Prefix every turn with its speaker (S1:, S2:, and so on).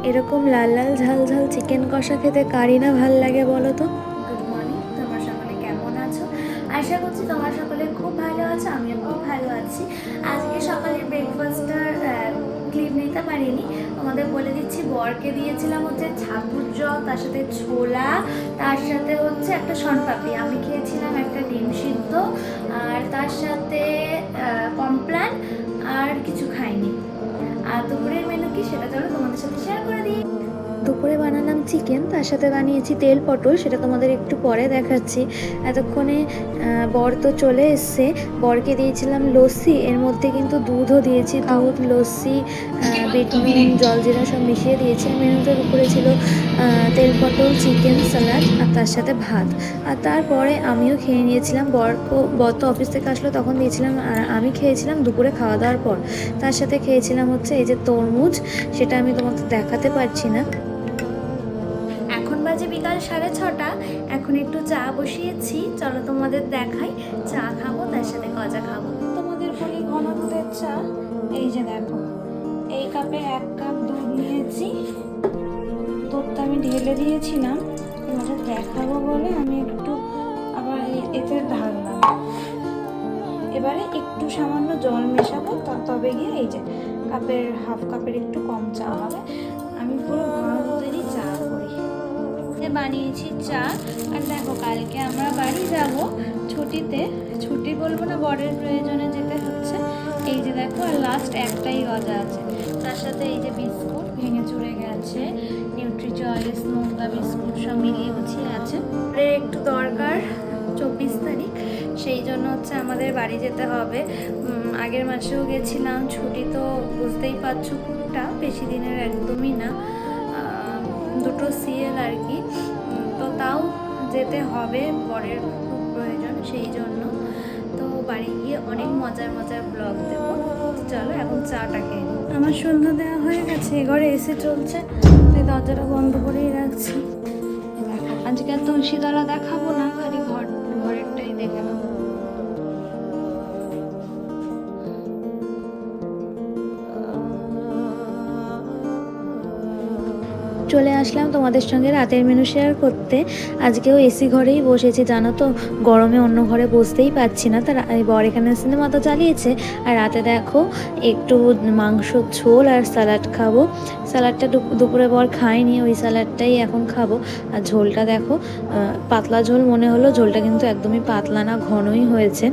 S1: এরকম লাল লাল ঝাল ঝাল চিকেন কষা খেতে কারই না ভাল লাগে বলো তো। গুড মর্নিং, তোমরা সকলে কেমন আছো? আশা করছি তোমরা সকলে খুব ভালো আছো, আমিও খুব ভালো আছি। আজকে সকালের ব্রেকফাস্টটার ক্লিপ নিতে পারিনি, তোমাদের বলে দিচ্ছি। বরকে দিয়েছিলাম হচ্ছে ছাতুর জল, তার সাথে ছোলা, তার সাথে হচ্ছে একটা শনপাপড়ি। আমি খেয়েছিলাম একটা ডিম সিদ্ধ, আর তার সাথে কমপ্লান, আর কিছু খাইনি। আর দুপুরের মেনু কি সেটা চলো তোমাদের সাথে শেয়ার করে দিই। দুপুরে বানালাম চিকেন, তার সাথে বানিয়েছি তেল পটল, সেটা তোমাদের একটু পরে দেখাচ্ছি। এতক্ষণে বর তো চলে এসছে। বরকে দিয়েছিলাম লস্যি, এর মধ্যে কিন্তু দুধও দিয়েছি, দুধ, লস্যি, বিট নুন, জলজিরা সব মিশিয়ে দিয়েছি। মেনুটার উপরে ছিল তেল পটল, চিকেন, স্যালাড, আর তার সাথে ভাত। আর তারপরে আমিও খেয়ে নিয়েছিলাম। বর তো অফিস থেকে আসলো তখন দিয়েছিলাম, আর আমি খেয়েছিলাম দুপুরে খাওয়া দাওয়ার পর। তার সাথে খেয়েছিলাম হচ্ছে এই যে তরমুজ, সেটা আমি তোমাদের দেখাতে পারছি না। এখন বাজে বিকাল 6:30। এখন একটু চা বসিয়েছি, চলো তোমাদের দেখাই। চা খাবো, তার সাথে গজা খাবো। তোমাদের বলি ঘন দুধের চা। এই যে দেখো, এই কাপে 1 কাপ দুধ নিয়েছি। দুধটা আমি ঢেলে দিয়েছিলাম, তোমাদের দেখাবো বলে আমি একটু আবার এতে ঢাললাম। এবারে একটু সামান্য জল মেশাবো, তবে গিয়ে এই যে কাপের হাফ কাপের একটু কম চা হবে। আমি পুরো ঘন দুধেরই চা করি। বানিয়েছি চা। আর দেখো, কালকে আমরা বাড়ি যাব ছুটিতে। ছুটি বলবো না, বরের প্রয়োজনে যেতে হচ্ছে। এই যে দেখো, আর লাস্ট একটাই গজা আছে। তার সাথে এই যে বিস্কুট ভেঙে চুরে গেছে, নিউট্রি চয়েস, নোনতা বিস্কুট সব মিলিয়ে গুছিয়ে আছে। একটু দরকার 24 তারিখ, সেই জন্য হচ্ছে আমাদের বাড়ি যেতে হবে। আগের মাসেও গেছিলাম, ছুটি তো বুঝতেই পারছো খুবটা বেশি দিনের একদমই না, 2টো সিএল আর কি। তো তাও যেতে হবে, পরের খুব প্রয়োজন, সেই জন্য। তো বাড়ি গিয়ে অনেক মজার মজার ব্লগ দেবো। চলো এখন চাটা খেয়ে নিই। আমার সন্ধ্যা দেওয়া হয়ে গেছে, ঘরে এসে চলছে, তাই দরজাটা বন্ধ করেই রাখছি। আজকে আর তুলসীতলা দেখাবো না, খালি ঘরেরটাই দেখে নাও। চলে আসলাম তোমাদের সঙ্গে রাতের মেনু শেয়ার করতে। আজকেও এসি ঘরেই বসেছি, জানো তো, গরমে অন্য ঘরে বসতেই পারছি না। তার বর এখানে সিনেমা তো চালিয়েছে। আর রাতে দেখো একটু মাংসর ঝোল আর স্যালাড খাবো। স্যালাডটা দুপুরে বর খায়নি, ওই স্যালাডটাই এখন খাবো। আর ঝোলটা দেখো, পাতলা ঝোল মনে হলো, ঝোলটা কিন্তু একদমই পাতলা না, ঘনই হয়েছে।